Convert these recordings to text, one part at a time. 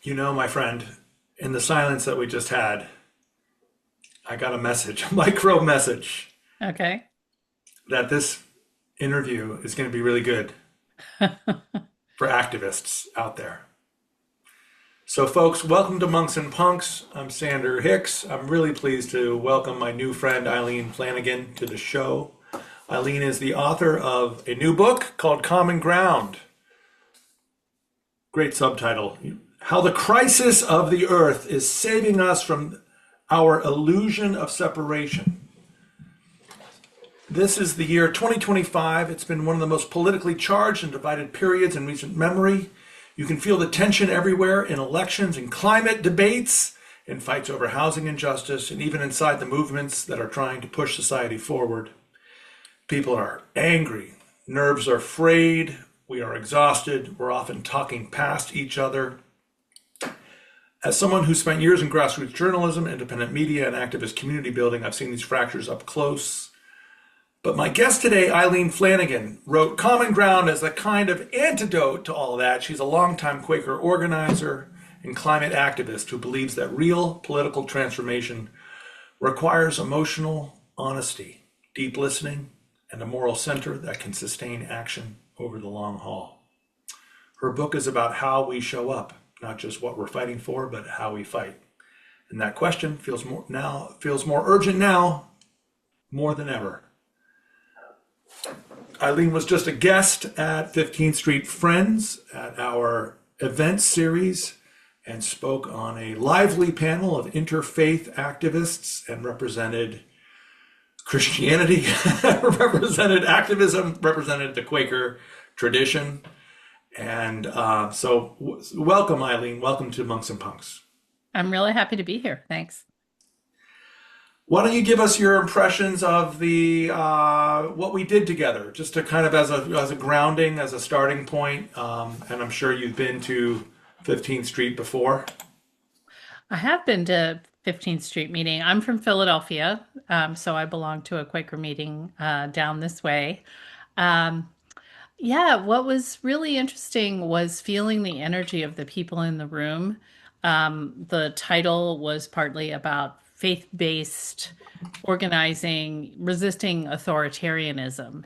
You know, my friend, in the silence that we just had, I got a message, a micro message, Okay. that this interview is going to be really good for activists out there. So, folks, welcome to Monks and Punks. I'm Sander Hicks. I'm really pleased to welcome my new friend Eileen Flanagan to the show. Eileen is the author of a new book called Common Ground. Great subtitle. How the crisis of the earth is saving us from our illusion of separation. This is the year 2025. It's been one of the most politically charged and divided periods in recent memory. You can feel the tension everywhere in elections and climate debates, in fights over housing injustice, and even inside the movements that are trying to push society forward. People are angry, nerves are frayed, we are exhausted, we're often talking past each other. As someone who spent years in grassroots journalism, independent media, and activist community building, I've seen these fractures up close. But my guest today, Eileen Flanagan, wrote Common Ground as a kind of antidote to all that. She's a longtime Quaker organizer and climate activist who believes that real political transformation requires emotional honesty, deep listening, and a moral center that can sustain action over the long haul. Her book is about how we show up, not just what we're fighting for, but how we fight. And that question feels more urgent now more than ever. Eileen was just a guest at 15th Street Friends at our event series and spoke on a lively panel of interfaith activists and represented Christianity, represented activism, represented the Quaker tradition. And welcome, Eileen. Welcome to Monks and Punks. I'm really happy to be here. Thanks. Why don't you give us your impressions of the what we did together, just to kind of as a grounding, as a starting point. And I'm sure you've been to 15th Street before. I have been to 15th Street meeting. I'm from Philadelphia, so I belong to a Quaker meeting down this way. Um, yeah, what was really interesting was feeling the energy of the people in the room. The title was partly about faith-based organizing, resisting authoritarianism.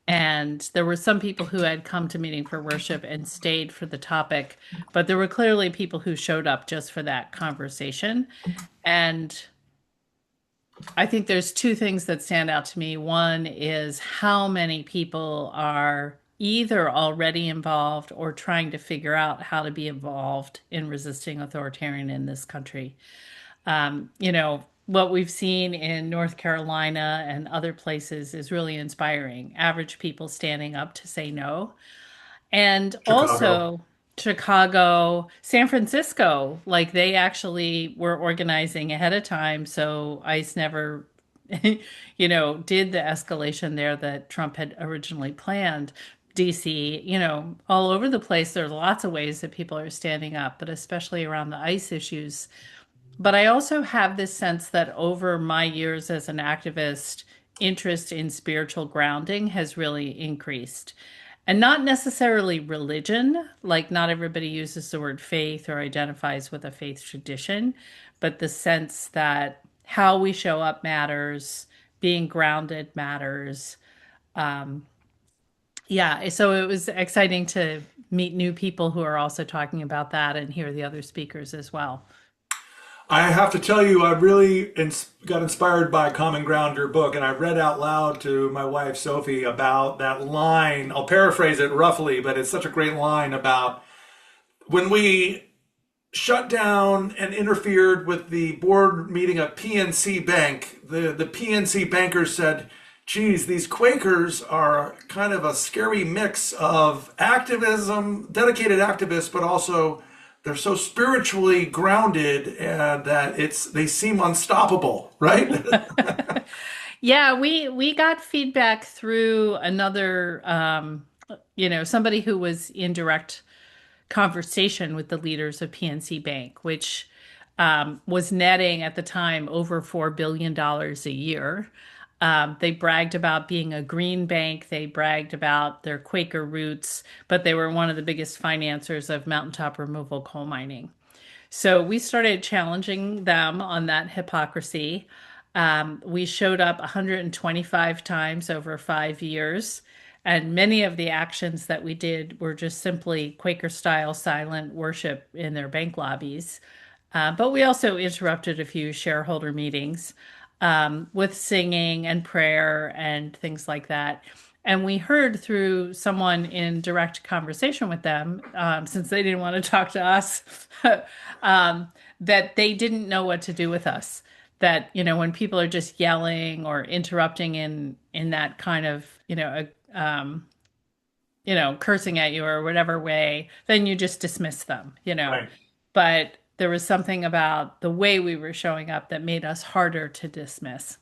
And there were some people who had come to meeting for worship and stayed for the topic, but there were clearly people who showed up just for that conversation. And I think there's two things that stand out to me. One is how many people are either already involved or trying to figure out how to be involved in resisting authoritarian in this country. What we've seen in North Carolina and other places is really inspiring. Average people standing up to say no. And Chicago. also Chicago, San Francisco, like they actually were organizing ahead of time. So ICE never, did the escalation there that Trump had originally planned. DC, all over the place, there's lots of ways that people are standing up, but especially around the ICE issues. But I also have this sense that over my years as an activist, interest in spiritual grounding has really increased. And not necessarily religion, like not everybody uses the word faith or identifies with a faith tradition, but the sense that how we show up matters, being grounded matters. Um, yeah, so it was exciting to meet new people who are also talking about that and hear the other speakers as well. I have to tell you, I really got inspired by Common Ground, your book, and I read out loud to my wife Sophie about that line. I'll paraphrase it roughly, but it's such a great line about when we shut down and interfered with the board meeting of PNC Bank. The PNC bankers said, geez, these Quakers are kind of a scary mix of activism, dedicated activists, but also they're so spiritually grounded and that they seem unstoppable, right? Yeah, we got feedback through another, somebody who was in direct conversation with the leaders of PNC Bank, which was netting at the time over $4 billion a year. They bragged about being a green bank. They bragged about their Quaker roots, but they were one of the biggest financiers of mountaintop removal coal mining. So we started challenging them on that hypocrisy. We showed up 125 times over 5 years, and many of the actions that we did were just simply Quaker style silent worship in their bank lobbies. But we also interrupted a few shareholder meetings with singing and prayer and things like that. And we heard through someone in direct conversation with them, since they didn't want to talk to us, that they didn't know what to do with us. That, when people are just yelling or interrupting in that kind of, cursing at you or whatever way, then you just dismiss them. Right. But there was something about the way we were showing up that made us harder to dismiss.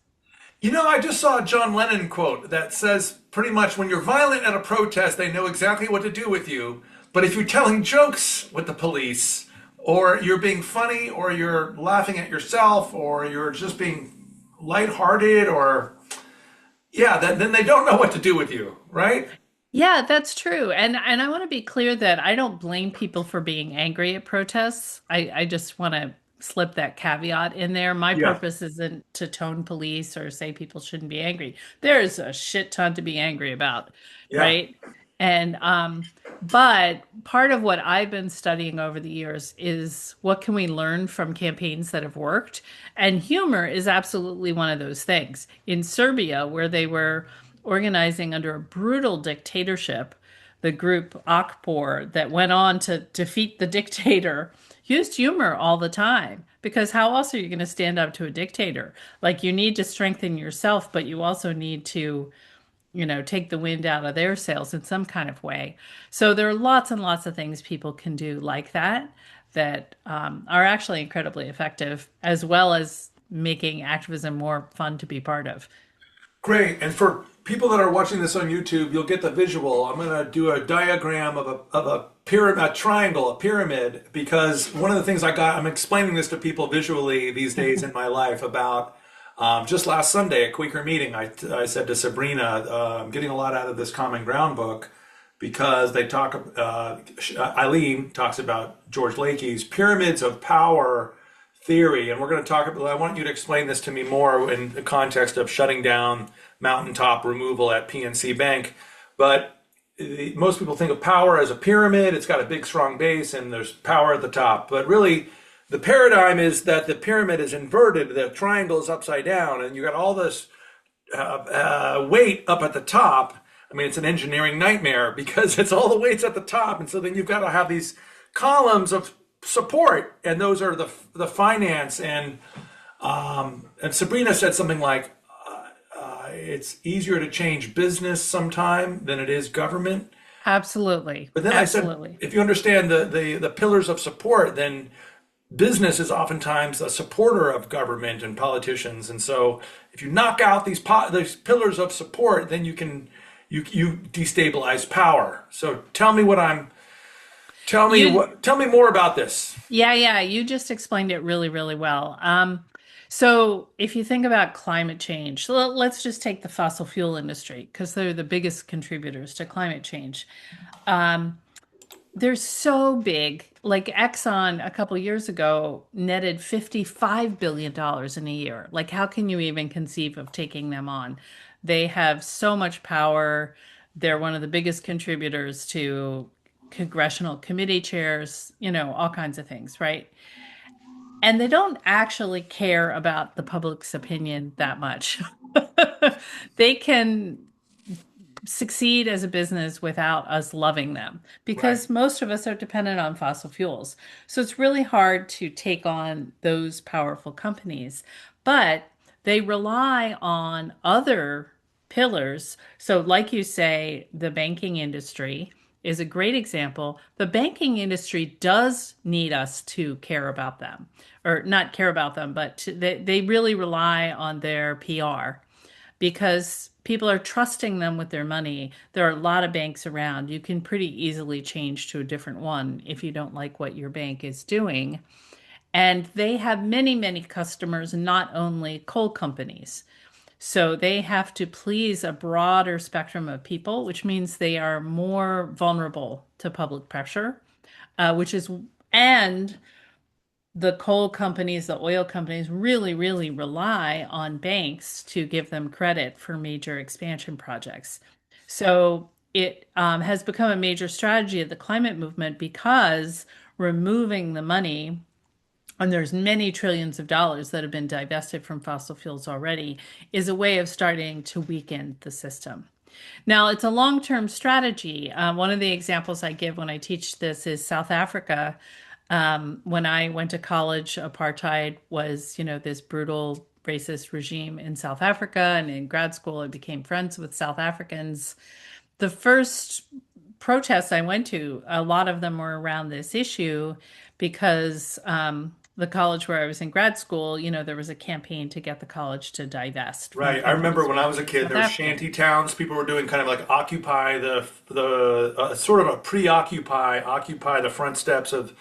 I just saw a John Lennon quote that says pretty much when you're violent at a protest, they know exactly what to do with you. But if you're telling jokes with the police, or you're being funny, or you're laughing at yourself, or you're just being lighthearted, or yeah, then they don't know what to do with you, right? Yeah, that's true. And I want to be clear that I don't blame people for being angry at protests. I just want to slip that caveat in there. My Yeah. purpose isn't to tone police or say people shouldn't be angry. There's a shit ton to be angry about, Yeah. right? And but part of what I've been studying over the years is what can we learn from campaigns that have worked? And humor is absolutely one of those things. In Serbia, where they were organizing under a brutal dictatorship, the group Akpor that went on to defeat the dictator used humor all the time. Because how else are you going to stand up to a dictator? Like you need to strengthen yourself, but you also need to, take the wind out of their sails in some kind of way. So there are lots and lots of things people can do like that that are actually incredibly effective, as well as making activism more fun to be part of. Great. And for people that are watching this on YouTube, you'll get the visual. I'm going to do a diagram of a pyramid, a triangle, a pyramid, because one of the things I'm explaining this to people visually these days in my life about just last Sunday at Quaker meeting, I said to Sabrina, I'm getting a lot out of this Common Ground book because Eileen talks about George Lakey's pyramids of power theory, and we're going to talk about. I want you to explain this to me more in the context of shutting down mountaintop removal at PNC Bank. But most people think of power as a pyramid. It's got a big, strong base, and there's power at the top. But really, the paradigm is that the pyramid is inverted. The triangle is upside down, and you got all this weight up at the top. I mean, it's an engineering nightmare because it's all the weights at the top, and so then you've got to have these columns of support, and those are the finance and Sabrina said something like it's easier to change business sometime than it is government. Absolutely. But then I said, Absolutely. if you understand the pillars of support, then business is oftentimes a supporter of government and politicians. And so if you knock out these pillars of support, then you destabilize power. So tell me more about this. Yeah, you just explained it really, really well. So if you think about climate change, so let's just take the fossil fuel industry because they're the biggest contributors to climate change. Um, they're so big. Like Exxon a couple years ago netted $55 billion in a year. Like, how can you even conceive of taking them on? They have so much power. They're one of the biggest contributors to congressional committee chairs, all kinds of things, right? And they don't actually care about the public's opinion that much. They can succeed as a business without us loving them Right. because most of us are dependent on fossil fuels. So it's really hard to take on those powerful companies, but they rely on other pillars. So, like you say, the banking industry is a great example. The banking industry does need us to care about them, or not care about them, but they really rely on their PR because people are trusting them with their money. There are a lot of banks around. You can pretty easily change to a different one if you don't like what your bank is doing. And they have many, many customers, not only coal companies. So they have to please a broader spectrum of people, which means they are more vulnerable to public pressure, which is, and the coal companies, the oil companies really, really rely on banks to give them credit for major expansion projects. So it has become a major strategy of the climate movement because removing the money, and there's many trillions of dollars that have been divested from fossil fuels already, is a way of starting to weaken the system. Now, it's a long-term strategy. One of the examples I give when I teach this is South Africa. When I went to college, apartheid was, this brutal racist regime in South Africa. And in grad school, I became friends with South Africans. The first protests I went to, a lot of them were around this issue because the college where I was in grad school, there was a campaign to get the college to divest from Right. I remember companies when I was a kid, South there were African. shanty towns. People were doing kind of like occupy the sort of a pre-occupy, occupy the front steps of,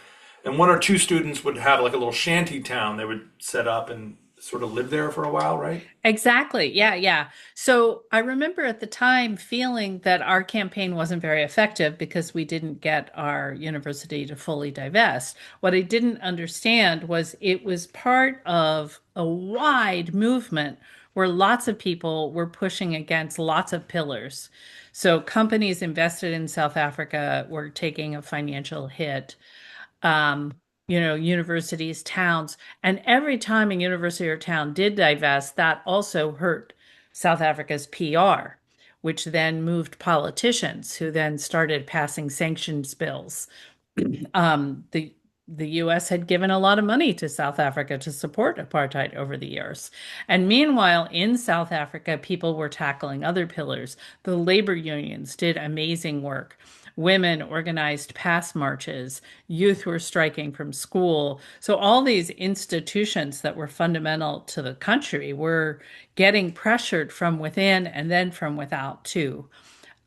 and one or two students would have like a little shanty town they would set up and sort of live there for a while, right? Exactly. Yeah, yeah. So I remember at the time feeling that our campaign wasn't very effective because we didn't get our university to fully divest. What I didn't understand was it was part of a wide movement where lots of people were pushing against lots of pillars. So companies invested in South Africa were taking a financial hit, um, universities, towns. And every time a university or town did divest, that also hurt South Africa's PR, which then moved politicians who then started passing sanctions bills. The US had given a lot of money to South Africa to support apartheid over the years. And meanwhile, in South Africa, people were tackling other pillars. The labor unions did amazing work. Women organized pass marches. Youth were striking from school. So all these institutions that were fundamental to the country were getting pressured from within and then from without too.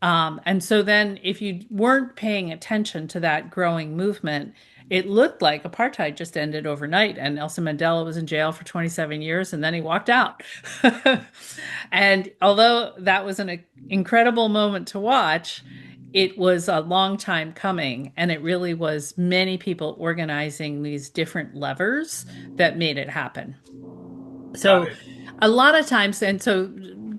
And so then, if you weren't paying attention to that growing movement, it looked like apartheid just ended overnight, and Nelson Mandela was in jail for 27 years, and then he walked out. And although that was an incredible moment to watch, it was a long time coming, and it really was many people organizing these different levers that made it happen. Got So it. a lot of times, and so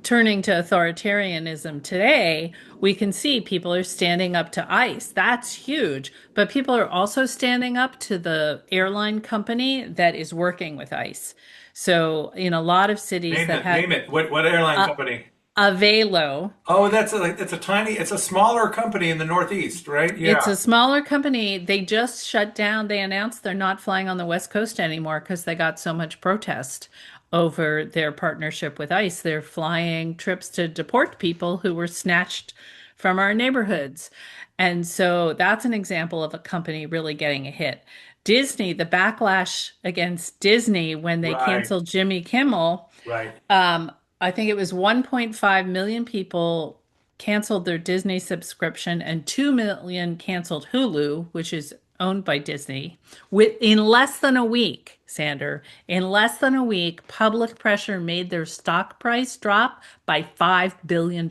turning to authoritarianism today, we can see people are standing up to ICE. That's huge. But people are also standing up to the airline company that is working with ICE. So in a lot of cities Name that it. had Name it. What airline a, company? a Velo, Oh, it's a tiny, it's a smaller company in the Northeast, right? it's Yeah. a smaller company. They just shut down. They announced they're not flying on the West Coast anymore because they got so much protest over their partnership with ICE. They're flying trips to deport people who were snatched from our neighborhoods. And so that's an example of a company really getting a hit. Disney, the backlash against Disney when they Right. canceled Jimmy Kimmel, Right. I think it was 1.5 million people canceled their Disney subscription and 2 million canceled Hulu, which is owned by Disney, in less than a week, Sander. In less than a week, public pressure made their stock price drop by $5 billion.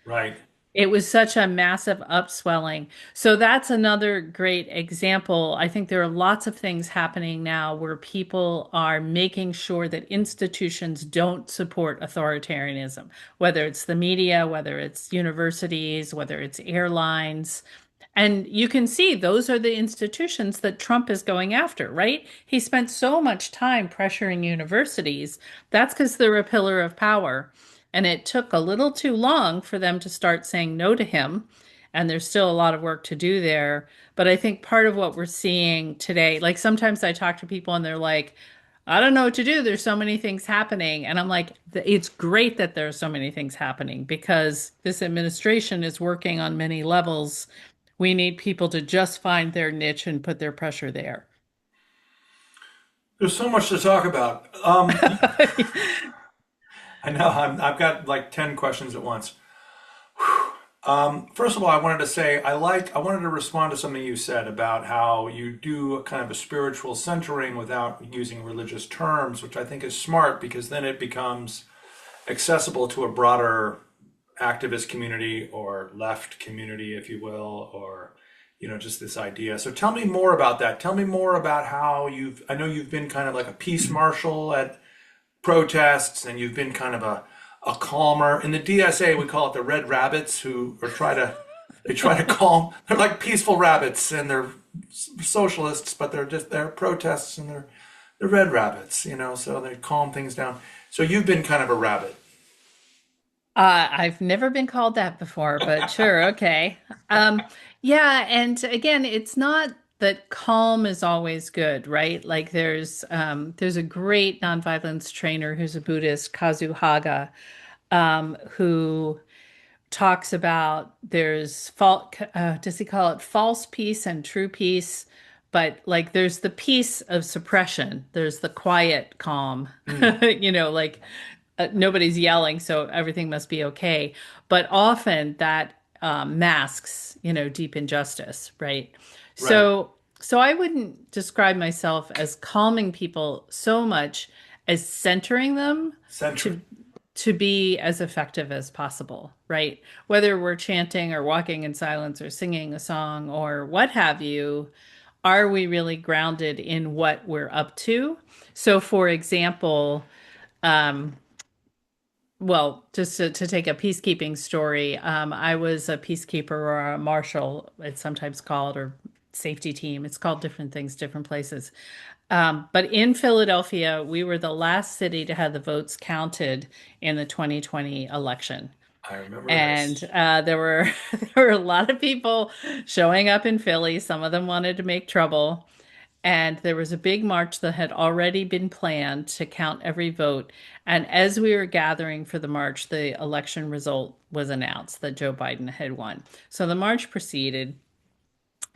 Right. It was such a massive upswelling. So that's another great example. I think there are lots of things happening now where people are making sure that institutions don't support authoritarianism, whether it's the media, whether it's universities, whether it's airlines. And you can see those are the institutions that Trump is going after, right? He spent so much time pressuring universities. That's because they're a pillar of power. And it took a little too long for them to start saying no to him. And there's still a lot of work to do there. But I think part of what we're seeing today, like sometimes I talk to people and they're like, I don't know what to do. There's so many things happening. And I'm like, it's great that there are so many things happening because this administration is working on many levels. We need people to just find their niche and put their pressure there. There's so much to talk about. I know I've got like 10 questions at once. First of all, I wanted to say I wanted to respond to something you said about how you do a kind of a spiritual centering without using religious terms, which I think is smart because then it becomes accessible to a broader activist community or left community, if you will, or just this idea. So tell me more about that. Tell me more about how I know you've been kind of like a peace marshal at protests, and you've been kind of a calmer. In the DSA, we call it the red rabbits who are they try to calm. They're like peaceful rabbits, and they're socialists, but they're protests, and they're red rabbits, so they calm things down. So you've been kind of a rabbit. I've never been called that before, but sure, okay. Um, yeah, and again, it's not that calm is always good, right? Like there's a great nonviolence trainer who's a Buddhist, Kazu Haga, who talks about does he call it false peace and true peace? But like there's the peace of suppression, there's the quiet calm, Mm, like nobody's yelling, so everything must be okay. But often that masks, deep injustice, right? right. So I wouldn't describe myself as calming people so much as centering them Centering. to to be as effective as possible, right? Whether we're chanting or walking in silence or singing a song or what have you, are we really grounded in what we're up to? So, for example, well, just to take a peacekeeping story, I was a peacekeeper or a marshal, it's sometimes called, or safety team. It's called different things, different places. But in Philadelphia, we were the last city to have the votes counted in the 2020 election. I remember And this. there were there were a lot of people showing up in Philly. Some of them wanted to make trouble. And there was a big march that had already been planned to count every vote. And as we were gathering for the march, the election result was announced that Joe Biden had won. So the march proceeded.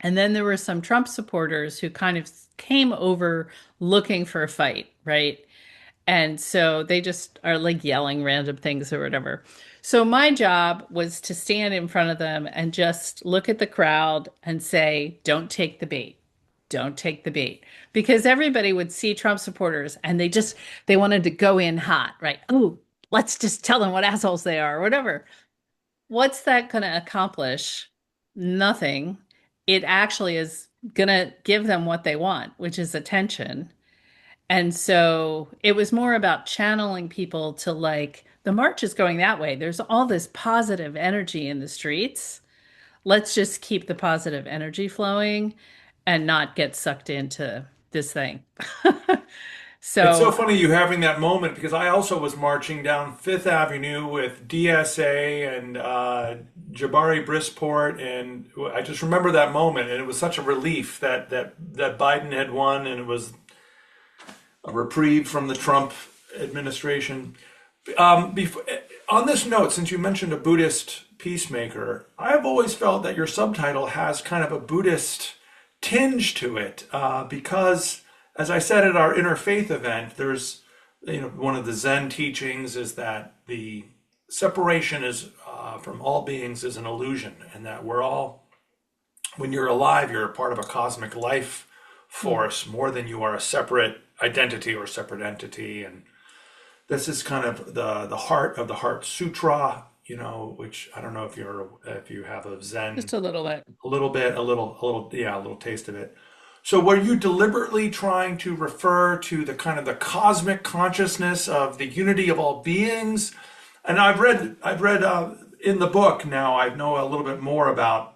And then there were some Trump supporters who kind of came over looking for a fight, right? And so they just are like yelling random things or whatever. So my job was to stand in front of them and just look at the crowd and say, don't take the bait. Don't take the bait. Because everybody would see Trump supporters and they wanted to go in hot, right? Oh, let's just tell them what assholes they are or whatever. What's that going to accomplish? Nothing. It actually is going to give them what they want, which is attention. And so it was more about channeling people to like, the march is going that way. There's all this positive energy in the streets. Let's just keep the positive energy flowing and not get sucked into this thing. It's so So, funny you having that moment because I also was marching down Fifth Avenue with DSA and Jabari Brisport, and I just remember that moment, and it was such a relief that Biden had won, and it was a reprieve from the Trump administration. Before, on this note, since you mentioned a Buddhist peacemaker, I've always felt that your subtitle has kind of a Buddhist tinge to it because, as I said at our interfaith event, there's one of the Zen teachings is that the separation is from all beings is an illusion, and that we're all when you're alive, you're a part of a cosmic life mm. force more than you are a separate identity or separate entity. And this is kind of the heart of the Heart Sutra, which I don't know if you have a Zen Just a little bit. a little bit, yeah, a little taste of it. So were you deliberately trying to refer to the kind of the cosmic consciousness of the unity of all beings? And I've read in the book now. I know a little bit more about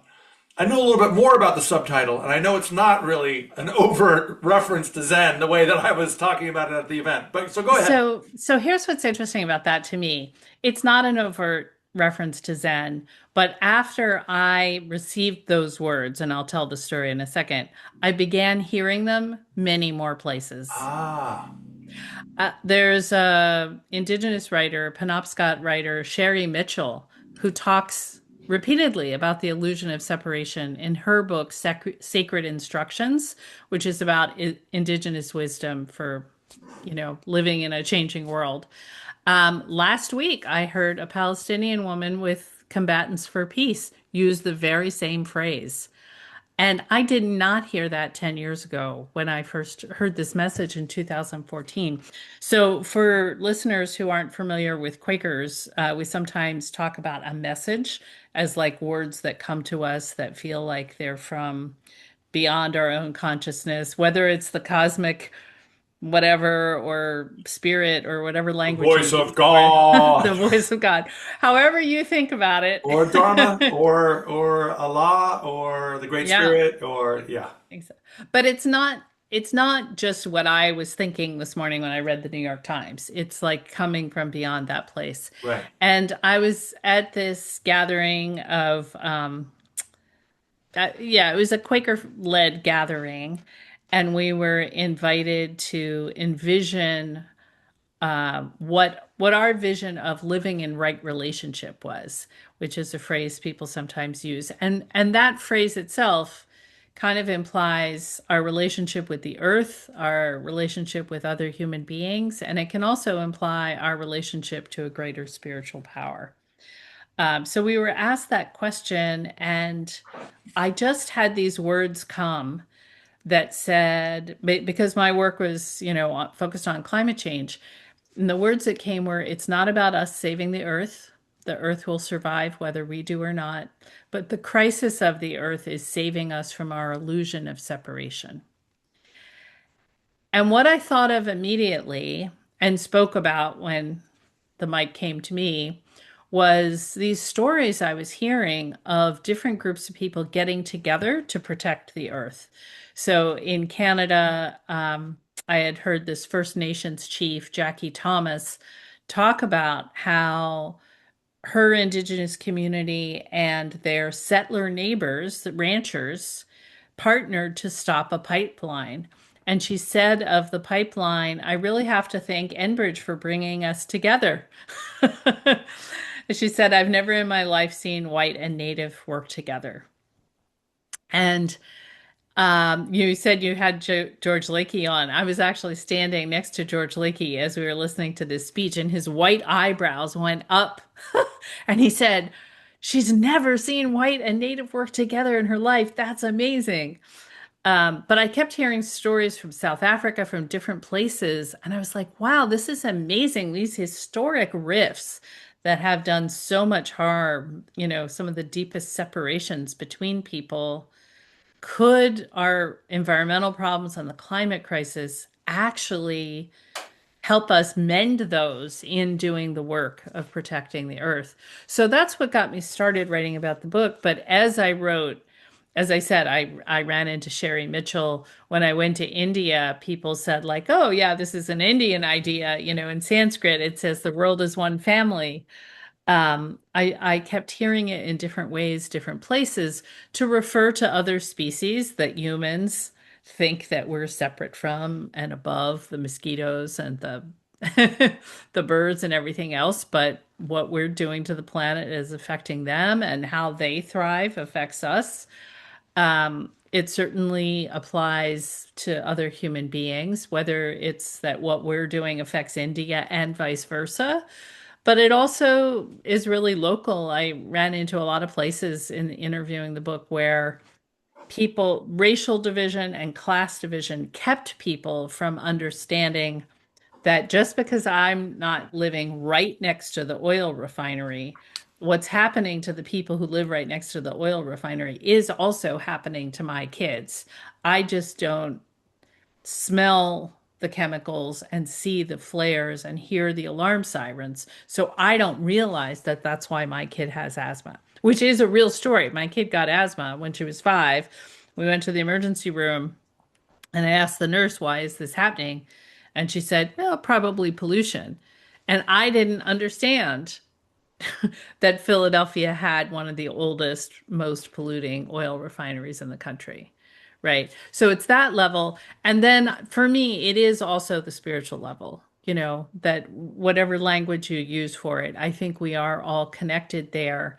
the subtitle, and I know it's not really an overt reference to Zen the way that I was talking about it at the event. But so go ahead. So here's what's interesting about that to me. It's not an overt reference to Zen, but after I received those words, and I'll tell the story in a second, I began hearing them many more places. Ah, There's a indigenous writer, Penobscot writer, Sherry Mitchell, who talks repeatedly about the illusion of separation in her book, Sacred Instructions, which is about indigenous wisdom for, living in a changing world. Last week, I heard a Palestinian woman with Combatants for Peace use the very same phrase. And I did not hear that 10 years ago when I first heard this message in 2014. So, for listeners who aren't familiar with Quakers, we sometimes talk about a message as like words that come to us that feel like they're from beyond our own consciousness, whether it's the cosmic whatever or spirit or whatever The language you voice of use for it, God, the voice of God, however you think about it. or Dharma, or Allah, or the Great Yeah. Spirit, or yeah, But it's not just what I was thinking this morning when I read the New York Times. It's like coming from beyond that place. right. And I was at this gathering of yeah, it was a Quaker-led gathering, and we were invited to envision what our vision of living in right relationship was, which is a phrase people sometimes use, and that phrase itself kind of implies our relationship with the earth, our relationship with other human beings, and it can also imply our relationship to a greater spiritual power. So we were asked that question, and I just had these words come that said, because my work was, focused on climate change, and the words that came were, it's not about us saving the earth. The earth will survive whether we do or not. But the crisis of the earth is saving us from our illusion of separation. And what I thought of immediately and spoke about when the mic came to me was these stories I was hearing of different groups of people getting together to protect the earth. So in Canada, I had heard this First Nations chief, Jackie Thomas, talk about how her indigenous community and their settler neighbors, the ranchers, partnered to stop a pipeline. And she said of the pipeline, I really have to thank Enbridge for bringing us together. She said, I've never in my life seen white and native work together. And you said you had George Lakey on. I was actually standing next to George Lakey as we were listening to this speech, and his white eyebrows went up. And he said, she's never seen white and native work together in her life. That's amazing. But I kept hearing stories from South Africa, from different places, and I was like, wow, this is amazing. These historic rifts that have done so much harm, some of the deepest separations between people. Could our environmental problems and the climate crisis actually help us mend those in doing the work of protecting the earth? So that's what got me started writing about the book. But as I wrote, as I said, I ran into Sherry Mitchell when I went to India. People said, like, oh, yeah, this is an Indian idea. In Sanskrit, it says the world is one family. I kept hearing it in different ways, different places, to refer to other species that humans think that we're separate from and above the mosquitoes and the the birds and everything else, but what we're doing to the planet is affecting them, and how they thrive affects us. It certainly applies to other human beings, whether it's that what we're doing affects India and vice versa. But it also is really local. I ran into a lot of places in interviewing the book where racial division and class division kept people from understanding that just because I'm not living right next to the oil refinery, what's happening to the people who live right next to the oil refinery is also happening to my kids. I just don't smell the chemicals and see the flares and hear the alarm sirens. So I don't realize that that's why my kid has asthma, which is a real story. My kid got asthma when she was 5. We went to the emergency room and I asked the nurse, why is this happening? And she said, well, probably pollution. And I didn't understand that Philadelphia had one of the oldest, most polluting oil refineries in the country. Right. So it's that level. And then for me, it is also the spiritual level, that whatever language you use for it, I think we are all connected there.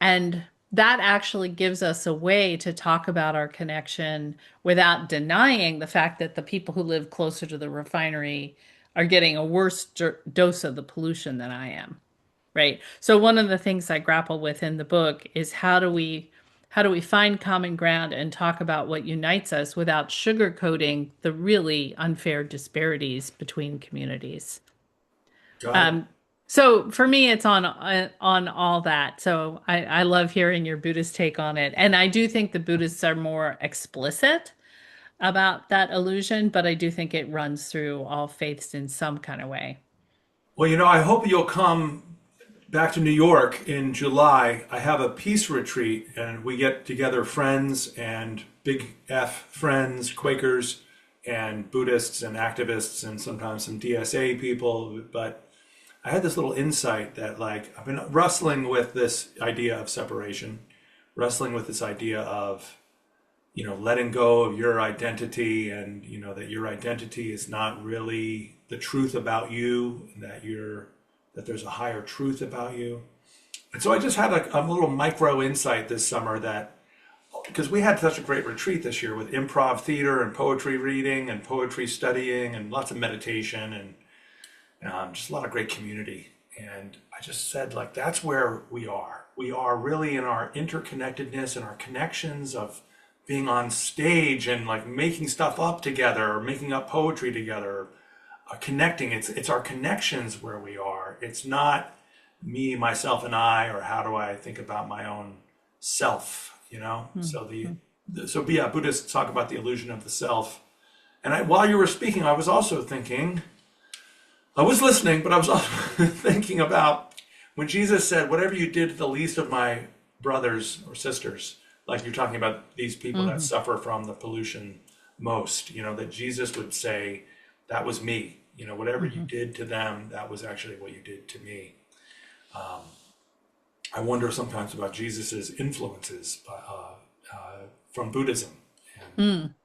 And that actually gives us a way to talk about our connection without denying the fact that the people who live closer to the refinery are getting a worse dose of the pollution than I am. Right. So one of the things I grapple with in the book is, how do we how do we find common ground and talk about what unites us without sugarcoating the really unfair disparities between communities? Got it. Um, so for me, it's on all that. So I love hearing your Buddhist take on it, and I do think the Buddhists are more explicit about that illusion, but I do think it runs through all faiths in some kind of way. Well, I hope you'll come back to New York in July. I have a peace retreat, and we get together friends and big F friends, Quakers and Buddhists and activists, and sometimes some DSA people. But I had this little insight that, like, I've been wrestling with this idea of separation, wrestling with this idea of, letting go of your identity, and, that your identity is not really the truth about you, and that there's a higher truth about you. And so I just had a little micro insight this summer that, because we had such a great retreat this year with improv theater and poetry reading and poetry studying and lots of meditation and just a lot of great community. And I just said, like, that's where we are. We are really in our interconnectedness and our connections of being on stage and, like, making stuff up together or making up poetry together, connecting. It's our connections where we are. It's not me, myself, and I, or how do I think about my own self. So yeah, Buddhists talk about the illusion of the self. And while you were speaking, I was also thinking, I was listening, but I was also thinking about when Jesus said, whatever you did to the least of my brothers or sisters, like you're talking about these people that Hmm. suffer from the pollution most, that Jesus would say, that was me. Whatever you Hmm. did to them, that was actually what you did to me. I wonder sometimes about Jesus's influences from Buddhism. Mm.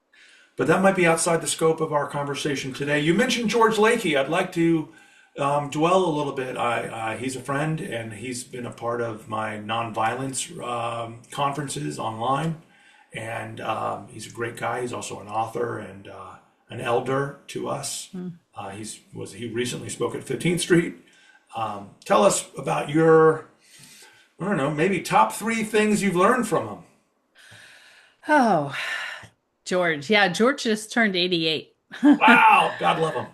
But that might be outside the scope of our conversation today. You mentioned George Lakey. I'd like to dwell a little bit. He's a friend, and he's been a part of my nonviolence conferences online. And he's a great guy. He's also an author and an elder to us. Mm. He recently spoke at 15th Street. Tell us about your, I don't know, maybe top three things you've learned from him. Oh, George. Yeah, George just turned 88. Wow, God love him.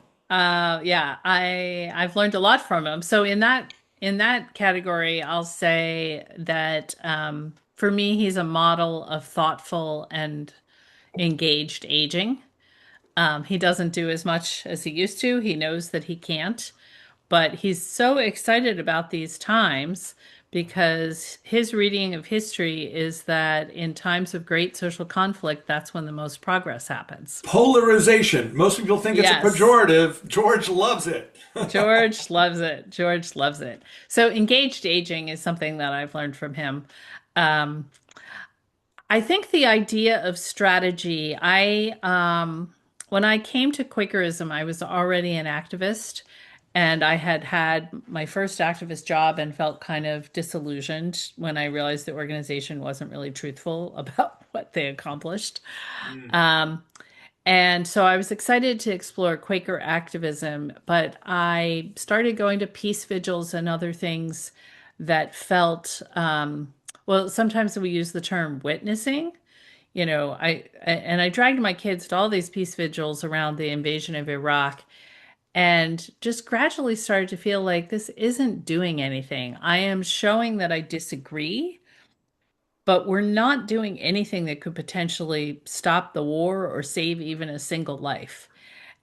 Yeah, I've learned a lot from him. So in that category, I'll say that for me, he's a model of thoughtful and engaged aging. He doesn't do as much as he used to. He knows that he can't, but he's so excited about these times because his reading of history is that in times of great social conflict, that's when the most progress happens. Polarization. Most people think it's a Yes. pejorative. George loves it. George loves it. George loves it. So engaged aging is something that I've learned from him. Um, I think the idea of strategy, when I came to Quakerism, I was already an activist, and I had had my first activist job and felt kind of disillusioned when I realized the organization wasn't really truthful about what they accomplished. Mm. Um, and so I was excited to explore Quaker activism, but I started going to peace vigils and other things that felt, well, sometimes we use the term witnessing. I dragged my kids to all these peace vigils around the invasion of Iraq and just gradually started to feel like this isn't doing anything. I am showing that I disagree, but we're not doing anything that could potentially stop the war or save even a single life.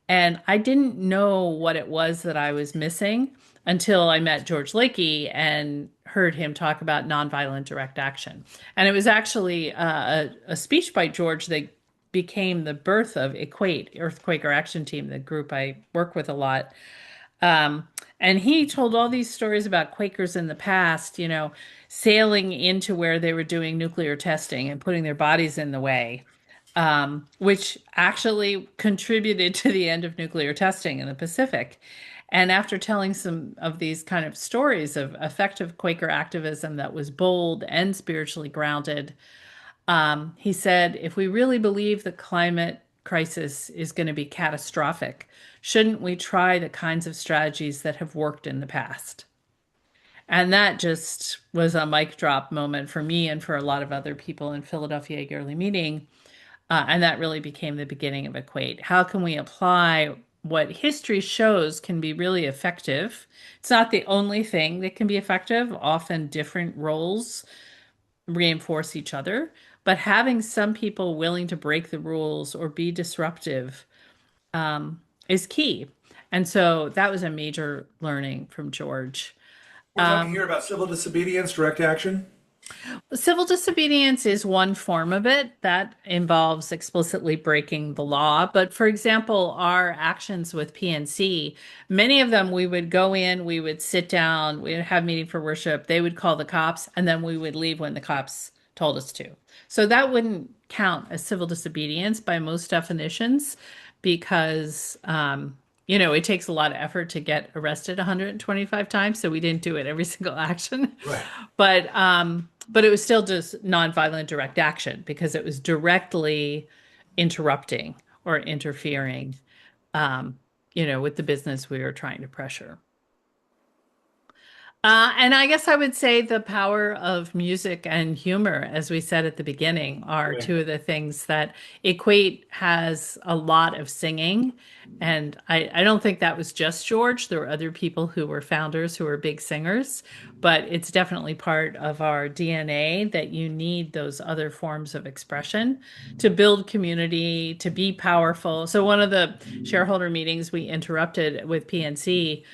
And I didn't know what it was that I was missing until I met George Lakey and heard him talk about nonviolent direct action. And it was actually a speech by George that became the birth of Equate, Earthquaker Action Team, the group I work with a lot. Um, and he told all these stories about Quakers in the past, sailing into where they were doing nuclear testing and putting their bodies in the way, which actually contributed to the end of nuclear testing in the Pacific. And after telling some of these kind of stories of effective Quaker activism that was bold and spiritually grounded, he said, if we really believe the climate crisis is going to be catastrophic, shouldn't we try the kinds of strategies that have worked in the past? And that just was a mic drop moment for me and for a lot of other people in Philadelphia yearly meeting. And that really became the beginning of Equate. How can we apply what history shows can be really effective? It's not the only thing that can be effective. Often different roles reinforce each other, but having some people willing to break the rules or be disruptive is key. And so that was a major learning from George. We're talking here about civil disobedience, direct action. Civil disobedience is one form of it that involves explicitly breaking the law. But for example, our actions with PNC, many of them we would go in, we would sit down, we would have meeting for worship, they would call the cops, and then we would leave when the cops told us to. So that wouldn't count as civil disobedience by most definitions because it takes a lot of effort to get arrested 125 times, so we didn't do it every single action. Right. But it was still just nonviolent direct action because it was directly interrupting or interfering, with the business we were trying to pressure. And I guess I would say the power of music and humor, as we said at the beginning, are Right. two of the things that Equate has a lot of singing. And I don't think that was just George. There were other people who were founders who were big singers, but it's definitely part of our DNA that you need those other forms of expression to build community, to be powerful. So one of the shareholder meetings we interrupted with PNC,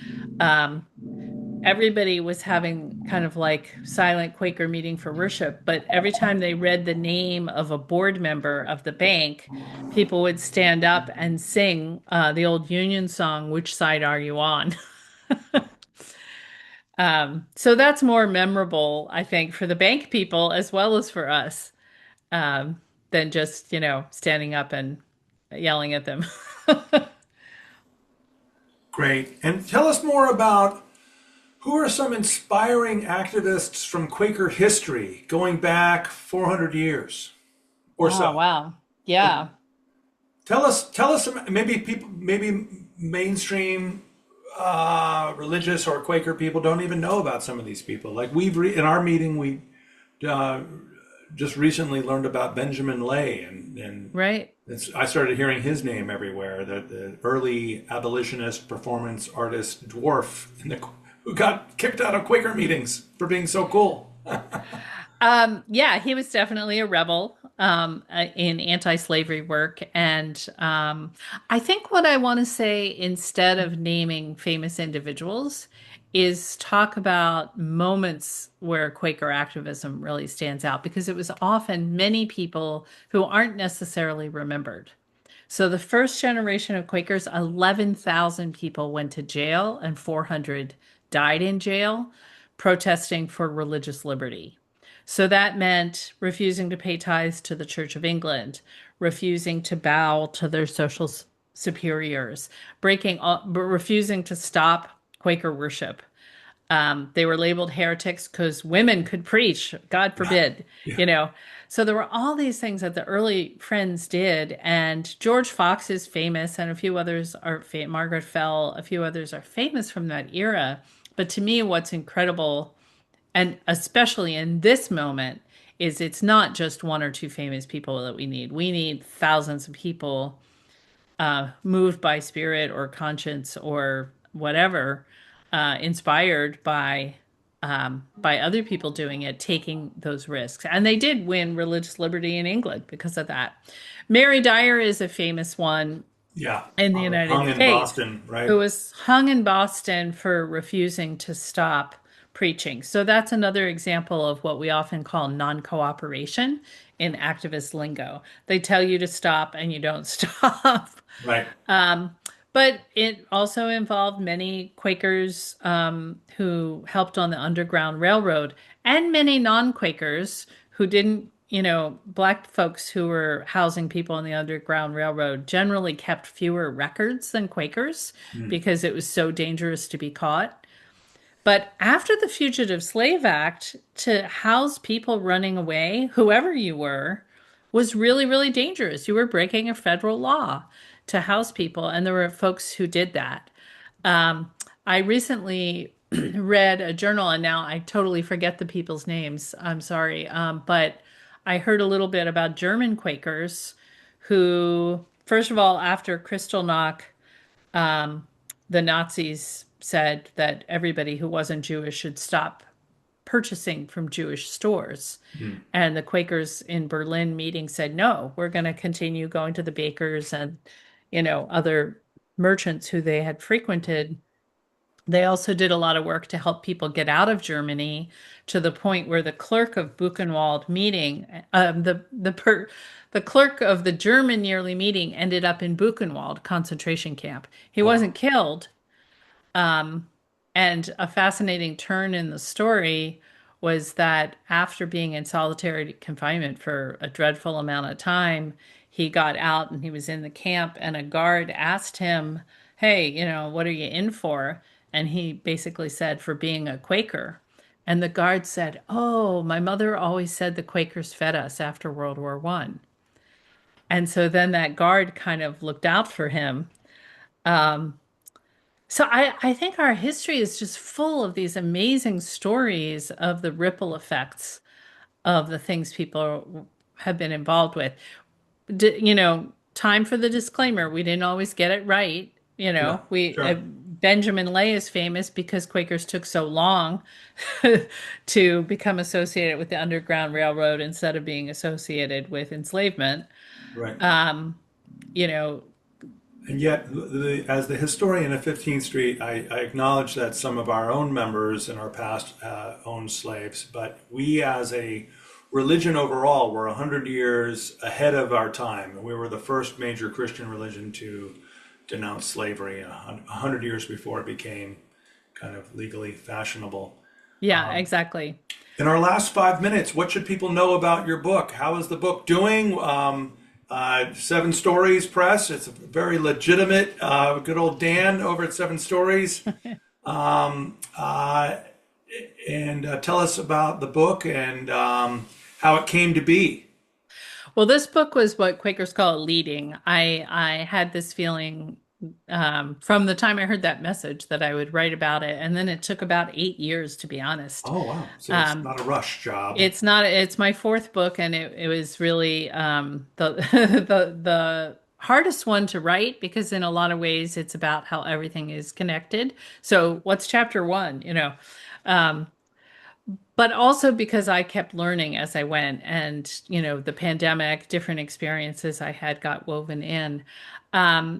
everybody was having kind of like silent Quaker meeting for worship, but every time they read the name of a board member of the bank, people would stand up and sing the old Union song, "Which Side Are You On?" So that's more memorable, I think, for the bank people as well as for us, than just, standing up and yelling at them. Great. And tell us more about who are some inspiring activists from Quaker history going back 400 years or Oh, so. wow. Yeah. Tell us some, maybe people, maybe mainstream religious or Quaker people don't even know about some of these people. Like in our meeting, we uh, just recently learned about Benjamin Lay, and Right. I started hearing his name everywhere. The early abolitionist performance artist dwarf who got kicked out of Quaker meetings for being so cool. Yeah, he was definitely a rebel in anti-slavery work. And I think what I want to say instead of naming famous individuals is talk about moments where Quaker activism really stands out because it was often many people who aren't necessarily remembered. So the first generation of Quakers, 11,000 people went to jail and 400 died in jail protesting for religious liberty. So that meant refusing to pay tithes to the Church of England, refusing to bow to their social superiors, refusing to stop Quaker worship. They were labeled heretics because women could preach, God forbid, Yeah. you know. So there were all these things that the early Friends did, and George Fox is famous, and a few others are Margaret Fell, a few others are famous from that era. But to me, what's incredible, and especially in this moment, is it's not just one or two famous people that we need. We need thousands of people moved by spirit or conscience or whatever, inspired by other people doing it, taking those risks. And they did win religious liberty in England because of that. Mary Dyer is a famous one Yeah. in the United Hung in States Boston, right? who was hung in Boston for refusing to stop preaching. So that's another example of what we often call non-cooperation in activist lingo. They tell you to stop and you don't stop. Right. But it also involved many Quakers who helped on the Underground Railroad and many non-Quakers who didn't, Black folks who were housing people on the Underground Railroad generally kept fewer records than Quakers because it was so dangerous to be caught. But after the Fugitive Slave Act, to house people running away, whoever you were, was really, really dangerous. You were breaking a federal law to house people, and there were folks who did that. I recently read a journal, and now I totally forget the people's names. I'm sorry. But I heard a little bit about German Quakers who, first of all, after Kristallnacht, um, the Nazis said that everybody who wasn't Jewish should stop purchasing from Jewish stores. Hmm. And the Quakers in Berlin meeting said, no, we're going to continue going to the bakers and, other merchants who they had frequented. They also did a lot of work to help people get out of Germany to the point where the clerk of Buchenwald meeting, the clerk of the German yearly meeting ended up in Buchenwald concentration camp. He Wow. wasn't killed, um, and a fascinating turn in the story was that after being in solitary confinement for a dreadful amount of time, he got out and he was in the camp, and a guard asked him, hey, what are you in for? And he basically said, for being a Quaker. And the guard said, oh, my mother always said the Quakers fed us after World War One. And so then that guard kind of looked out for him. Um, so I think our history is just full of these amazing stories of the ripple effects of the things people have been involved with. Time for the disclaimer. We didn't always get it right. Yeah, We sure. Benjamin Lay is famous because Quakers took so long to become associated with the Underground Railroad instead of being associated with enslavement. Right. Um, you know, And yet, as the historian of 15th Street, I acknowledge that some of our own members in our past owned slaves, but we as a religion overall were 100 years ahead of our time. We were the first major Christian religion to denounce slavery 100 years before it became kind of legally fashionable. yeah, exactly. In our last 5 minutes, what should people know about your book? How is the book doing? Seven Stories Press. It's a very legitimate. Good old Dan over at Seven Stories. Um, uh, and tell us about the book and how it came to be. Well, this book was what Quakers call leading. I had this feeling from the time I heard that message that I would write about it, and then it took about 8 years, to be honest. Oh, wow. So it's Um, not a rush job. it's not. It's my fourth book, and it was really the the hardest one to write because in a lot of ways it's about how everything is connected. So what's chapter one? Um, but also because I kept learning as I went, and the pandemic, different experiences I had got woven in.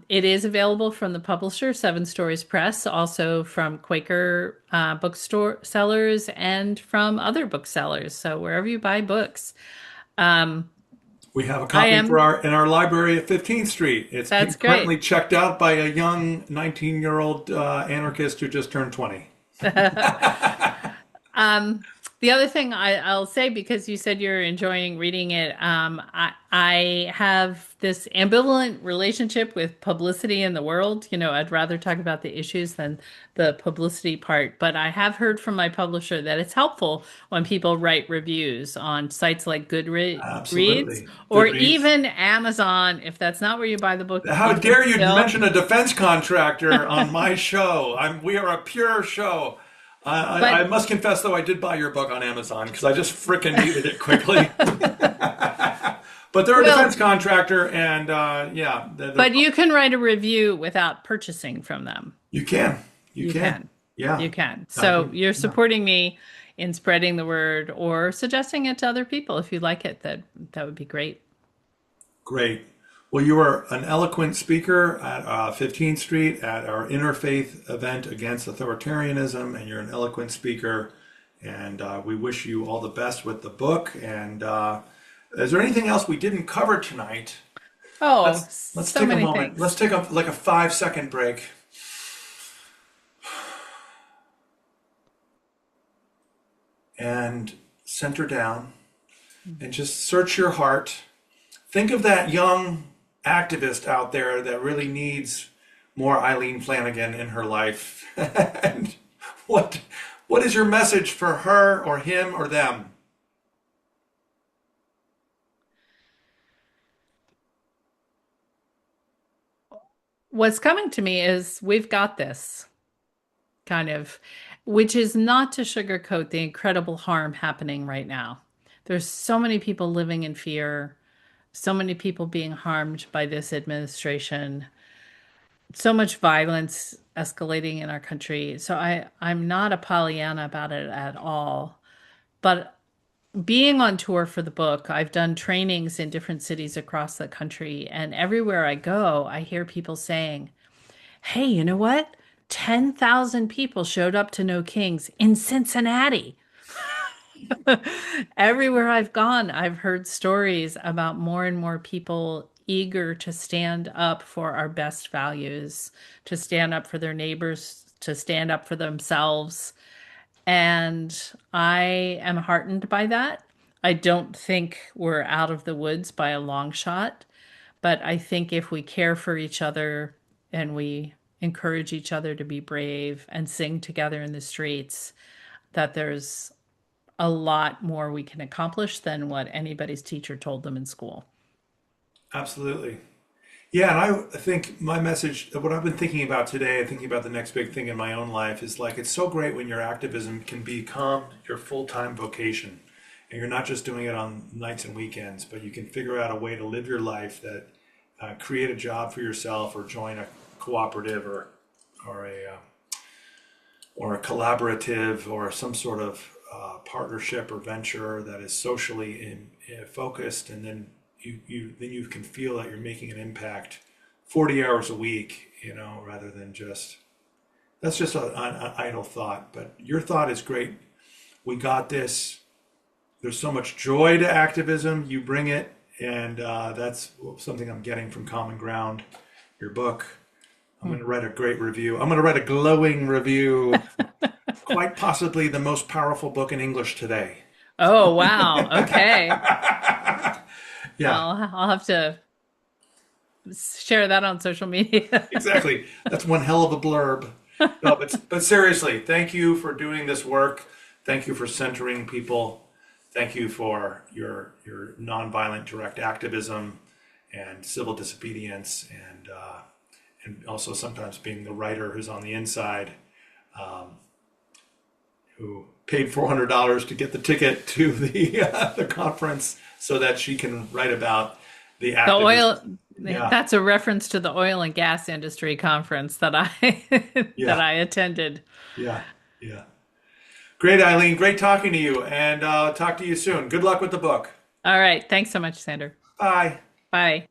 It is available from the publisher, Seven Stories Press, also from Quaker bookstore sellers and from other booksellers. So wherever you buy books, um, We have a I copy for am. our in our library at 15th Street. It's That's currently great. checked out by a young 19-year-old anarchist who just turned 20. Um, the other thing I'll say, because you said you're enjoying reading it, I have this ambivalent relationship with publicity in the world. I'd rather talk about the issues than the publicity part. But I have heard from my publisher that it's helpful when people write reviews on sites like Goodreads Absolutely. or Goodreads. even Amazon. If that's not where you buy the book, How you can dare you still. mention a defense contractor on my show? We are a pure show. I But must confess, though, I did buy your book on Amazon because I just frickin' needed it quickly. But they're a defense well, contractor, and yeah, but you can write a review without purchasing from them. you can, you You can, can. yeah, You can. I So do. you're Yeah. supporting me in spreading the word or suggesting it to other people if you like it. That would be great. Great. Well, you were an eloquent speaker at 15th Street at our interfaith event against authoritarianism, and you're an eloquent speaker. And we wish you all the best with the book. And is there anything else we didn't cover tonight? Oh, Let's so take a many moment. Let's things. take a 5 second break and center down and just search your heart. Think of that young activist out there that really needs more Eileen Flanagan in her life. And what what is your message for her or him or them? What's coming to me is we've got this kind of. which is not to sugarcoat the incredible harm happening right now. There's so many people living in fear, so many people being harmed by this administration, so much violence escalating in our country. So I'm not a Pollyanna about it at all. But being on tour for the book, I've done trainings in different cities across the country, and everywhere I go, I hear people saying, "Hey, you know what? 10,000 people showed up to No Kings in Cincinnati." Everywhere I've gone, I've heard stories about more and more people eager to stand up for our best values, to stand up for their neighbors, to stand up for themselves. And I am heartened by that. I don't think we're out of the woods by a long shot, but I think if we care for each other and we encourage each other to be brave and sing together in the streets, that there's a lot more we can accomplish than what anybody's teacher told them in school. Absolutely. Yeah, and I think my message, what I've been thinking about today, thinking about the next big thing in my own life, is like it's so great when your activism can become your full-time vocation. And you're not just doing it on nights and weekends, but you can figure out a way to live your life that create a job for yourself or join a cooperative or or a collaborative or some sort of partnership or venture that is socially focused, and then you can feel that you're making an impact 40 hours a week, rather than just that's just an idle thought. But your thought is great. We got this. There's so much joy to activism. You bring it, and that's something I'm getting from Common Ground, your book. I'm going to write a great review. I'm going to write a glowing review. Quite possibly the most powerful book in English today. Oh, wow. Okay. Yeah, I'll have to share that on social media. exactly. That's one hell of a blurb. No, but seriously, thank you for doing this work. Thank you for centering people. Thank you for your nonviolent direct activism and civil disobedience, and also sometimes being the writer who's on the inside, who paid $400 to get the ticket to the conference so that she can write about the The activism. oil, Yeah, that's a reference to the oil and gas industry conference that I that yeah, I attended. yeah, yeah. Great, Eileen. Great talking to you, and talk to you soon. Good luck with the book. All right. Thanks so much, Sander. Bye. Bye.